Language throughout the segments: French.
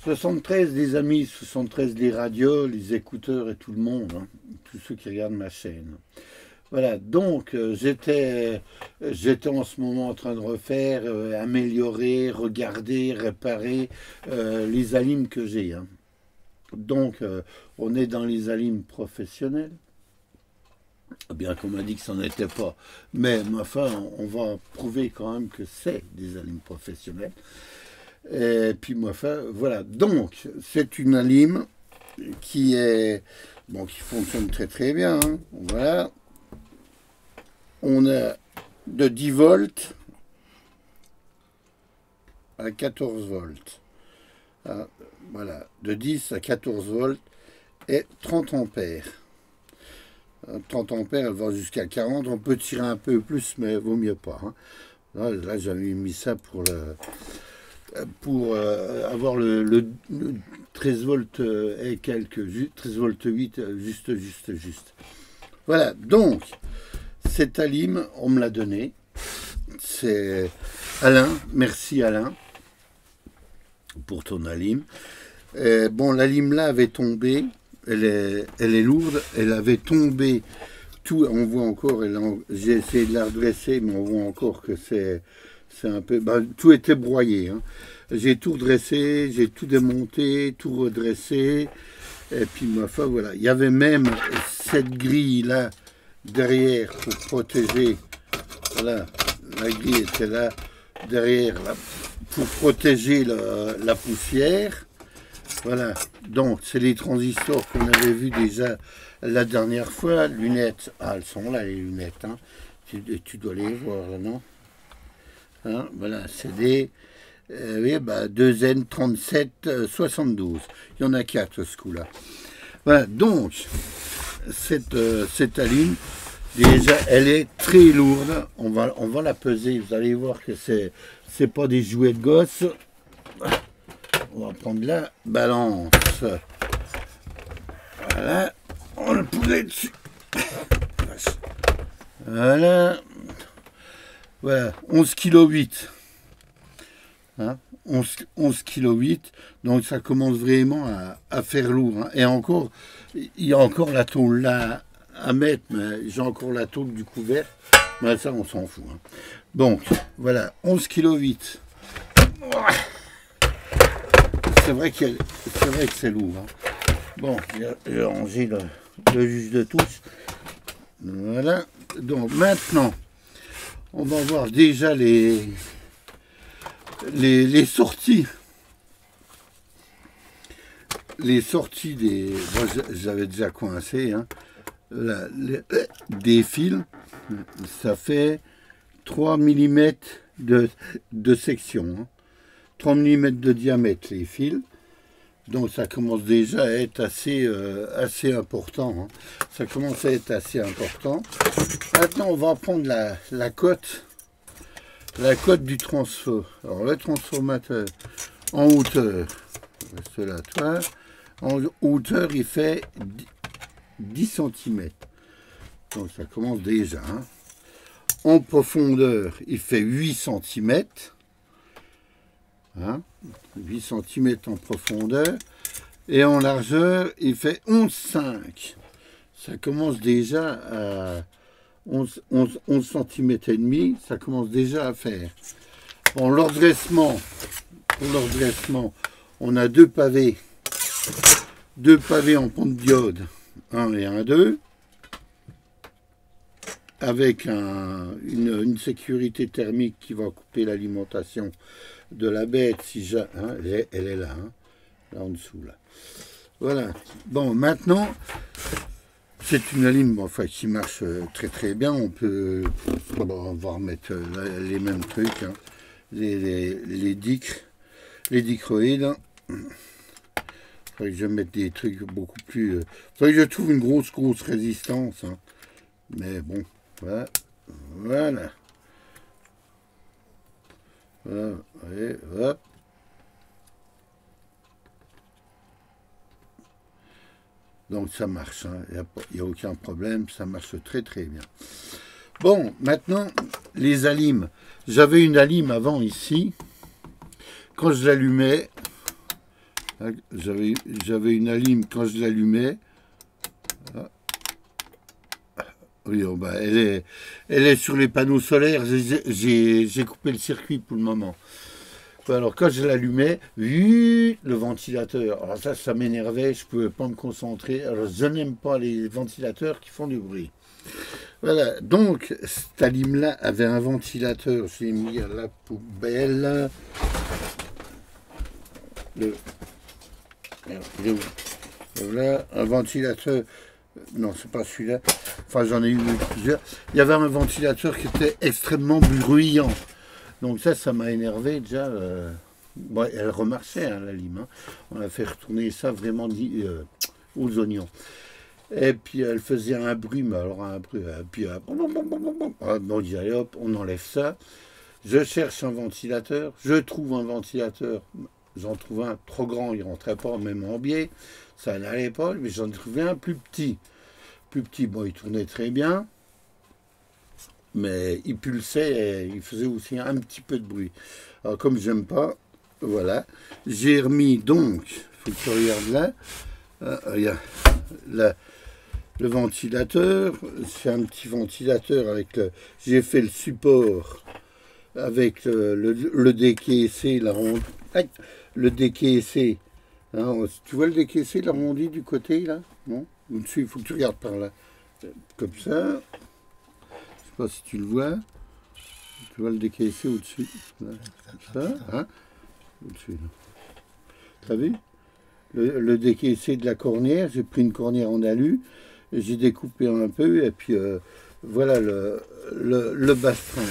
73 les amis, 73 les radios, les écouteurs et tout le monde, hein, tous ceux qui regardent ma chaîne. Voilà, donc j'étais en ce moment en train de refaire, améliorer, regarder, réparer les alimes que j'ai. Hein. Donc on est dans les alimes professionnels, bien qu'on m'a dit que ça n'en était pas. Mais enfin, on va prouver quand même que c'est des alimes professionnels. Et puis, enfin, voilà. Donc, c'est une alime qui est bon, qui fonctionne très très bien. Hein. Voilà. On a de 10 volts à 14 volts. Ah, voilà, de 10 à 14 volts et 30 ampères. 30 ampères, elle va jusqu'à 40. On peut tirer un peu plus, mais vaut mieux pas. Hein. Là j'avais mis ça pour avoir le 13 volts et quelques, 13 volts 8, juste. Voilà, donc, cette alime, on me l'a donnée. C'est Alain, merci Alain, pour ton alime. Bon, l'alime là avait tombé, elle est lourde, elle avait tombé, tout, on voit encore, j'ai essayé de la redresser, mais on voit encore que c'est un peu, tout était broyé. Hein. J'ai tout redressé, j'ai tout démonté, tout redressé, et puis ma foi, voilà. Il y avait même cette grille là derrière pour protéger, voilà, la grille était là derrière là, pour protéger la poussière. Voilà, donc c'est les transistors qu'on avait vus déjà la dernière fois. Lunettes, elles sont là les lunettes, hein. Tu dois les voir là, non? Hein, voilà, c'est des 2N3772. Il y en a 4 ce coup-là. Voilà, donc cette alime, déjà, elle est très lourde. On va la peser. Vous allez voir que c'est pas des jouets de gosse. On va prendre la balance. Voilà. On le poulet dessus. Voilà. Voilà. 11,8 kg. Hein, 11,8 kg. Donc ça commence vraiment à faire lourd. Hein. Et encore, il y a encore la tôle là à mettre. Mais j'ai encore la tôle du couvercle. Mais ça, on s'en fout. Hein. Donc, voilà. 11,8 kg. C'est vrai que c'est lourd. Hein. Bon, j'ai rangé le juge de touche. Voilà. Donc maintenant, on va voir déjà les sorties. Les sorties des... Moi, j'avais déjà coincé. Hein. Des fils. Ça fait 3 mm de section. Hein. 3 mm de diamètre les fils, donc ça commence déjà à être assez important. Hein. Ça commence à être assez important. Maintenant, on va prendre la cote du transfo. Alors, le transformateur en hauteur, en hauteur, il fait 10 cm. Donc, ça commence déjà. Hein. En profondeur, il fait 8 cm. Hein, 8 cm en profondeur, et en largeur il fait 11,5. Ça commence déjà à 11 cm et demi, ça commence déjà à faire. Bon, pour l'ordressement, on a deux pavés en pont de diode, 1 et 1, 2, avec une sécurité thermique qui va couper l'alimentation de la bête, si elle est là, hein, là en dessous, là. Voilà. Bon, maintenant, c'est une alime enfin, qui marche très très bien. On peut, on va remettre les mêmes trucs, hein, les dichroïdes. Il faudrait que je mette des trucs beaucoup plus... il faudrait que je trouve une grosse résistance, hein. Mais bon, voilà. Voilà. Voilà, allez, hop. Donc ça marche, hein. Il n'y a aucun problème, ça marche très très bien. Bon, maintenant, les alimes. J'avais une alime avant ici. Quand je l'allumais, J'avais une alim quand je l'allumais. Oui, oh bah, elle est sur les panneaux solaires. J'ai coupé le circuit pour le moment. Alors quand je l'allumais, le ventilateur, alors ça m'énervait, je ne pouvais pas me concentrer. Alors je n'aime pas les ventilateurs qui font du bruit. Voilà, donc cette alim-là avait un ventilateur, je l'ai mis à la poubelle. Il est où? Voilà, un ventilateur. Non, c'est pas celui-là. Enfin, j'en ai eu plusieurs. Il y avait un ventilateur qui était extrêmement bruyant. Donc ça m'a énervé déjà. Bon, elle remarchait, hein, la lime. Hein. On a fait retourner ça vraiment aux oignons. Et puis elle faisait un bruit, mais alors un bruit. Puis on dit allez hop, on enlève ça. Je cherche un ventilateur. Je trouve un ventilateur. J'en trouve un trop grand, il ne rentrait pas, même en biais. Ça n'allait pas, mais j'en trouvais un plus petit. Plus petit, bon, il tournait très bien. Mais il pulsait et il faisait aussi un petit peu de bruit. Alors comme j'aime pas, voilà. J'ai remis donc, il faut que tu regardes là, regarde, là, le ventilateur. C'est un petit ventilateur avec le... J'ai fait le support avec le décaissé, le décaissé. Hein, tu vois le décaissé, l'arrondi du côté là? Non? Au-dessus, il faut que tu regardes par là. Comme ça. Je sais pas si tu le vois. Tu vois le décaissé au-dessus. Ça, hein? Au-dessus. T'as vu? Le décaissé de la cornière. J'ai pris une cornière en alu. J'ai découpé un peu. Et puis voilà le bastrin.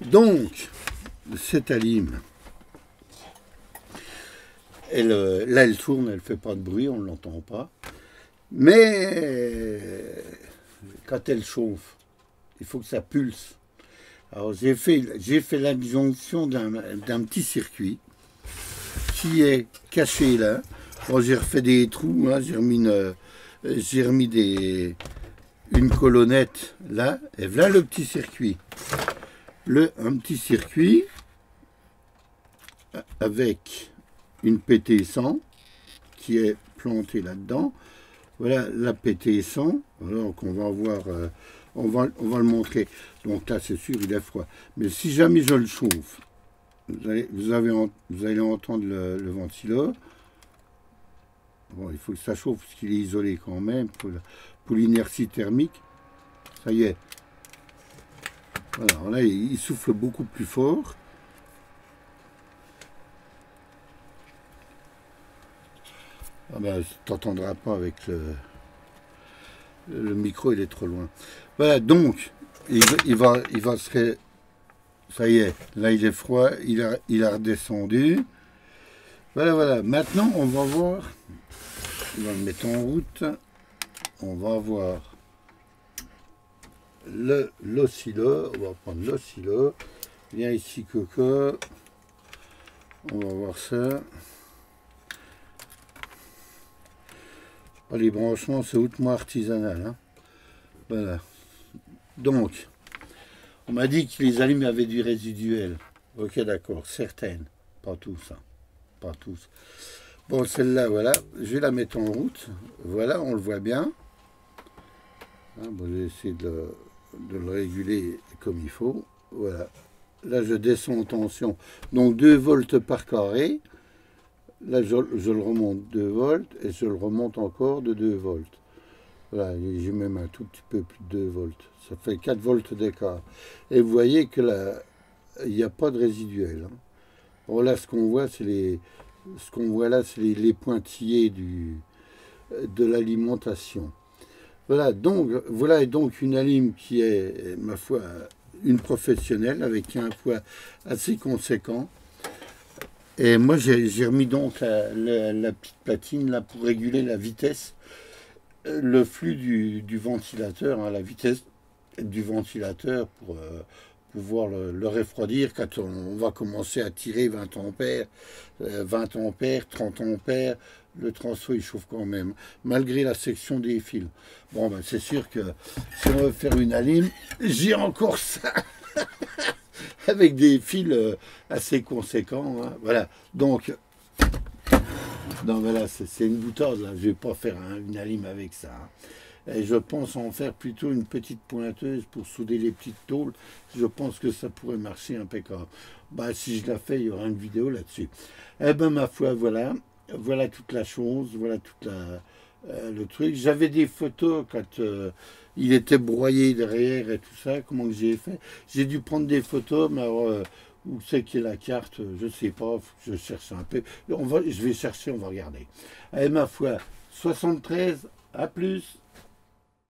Donc, cette alim. Là, elle tourne, elle ne fait pas de bruit, on ne l'entend pas. Mais quand elle chauffe, il faut que ça pulse. Alors j'ai fait l'adjonction d'un petit circuit qui est caché là. Bon, j'ai refait des trous, hein, j'ai remis une colonnette là, et voilà le petit circuit. Un petit circuit avec une PT100 qui est plantée là-dedans. Voilà la PT100. Donc on va voir, on va le montrer. Donc là c'est sûr il est froid. Mais si jamais je le chauffe, vous allez entendre le ventilateur. Bon, il faut que ça chauffe parce qu'il est isolé quand même pour l'inertie thermique. Ça y est. Voilà, alors là il souffle beaucoup plus fort. Ah ben, tu t'entendras pas avec le micro, il est trop loin. Voilà, donc, il va se... Ça y est, là il est froid, il a redescendu. Voilà. Maintenant, on va voir, on va le mettre en route, on va voir l'oscillo, on va prendre l'oscillo. Viens ici, Coco, on va voir ça. Les branchements, c'est hautement artisanal. Hein. Voilà. Donc, on m'a dit que les allumes avaient du résiduel. Ok, d'accord, certaines. Pas tous. Hein. Pas tous. Bon, celle-là, voilà. Je vais la mettre en route. Voilà, on le voit bien. Hein, bon, je vais essayer de le réguler comme il faut. Voilà. Là, je descends en tension. Donc, 2 volts par carré. Là, je le remonte 2 volts et je le remonte encore de 2 volts. Voilà, j'ai même un tout petit peu plus de 2 volts. Ça fait 4 volts d'écart. Et vous voyez que là, il n'y a pas de résiduel. Hein. Bon, là, ce qu'on voit, c'est les pointillés de l'alimentation. Voilà donc une alim qui est, ma foi, une professionnelle avec un poids assez conséquent. Et moi, j'ai remis donc la petite platine là pour réguler la vitesse, le flux du ventilateur, hein, la vitesse du ventilateur pour pouvoir le refroidir quand on va commencer à tirer 20 ampères, 30 ampères. Le transfo, il chauffe quand même, malgré la section des fils. Bon, ben, c'est sûr que si on veut faire une alim, j'ai encore ça. Avec des fils assez conséquents. Hein. Voilà. Donc, Non, mais là, c'est une boutade, là. Je vais pas faire une alime avec ça, hein. Et je pense en faire plutôt une petite pointeuse pour souder les petites tôles. Je pense que ça pourrait marcher impeccable. Bah, si je la fais, il y aura une vidéo là-dessus. Eh ben, ma foi, voilà. Voilà toute la chose. Voilà toute le truc. J'avais des photos quand il était broyé derrière et tout ça. Comment que j'ai fait? J'ai dû prendre des photos, mais alors, où c'est qu'il y a la carte? Je sais pas. Faut que je cherche un peu. Je vais chercher, on va regarder. Eh, ma foi, 73, à plus.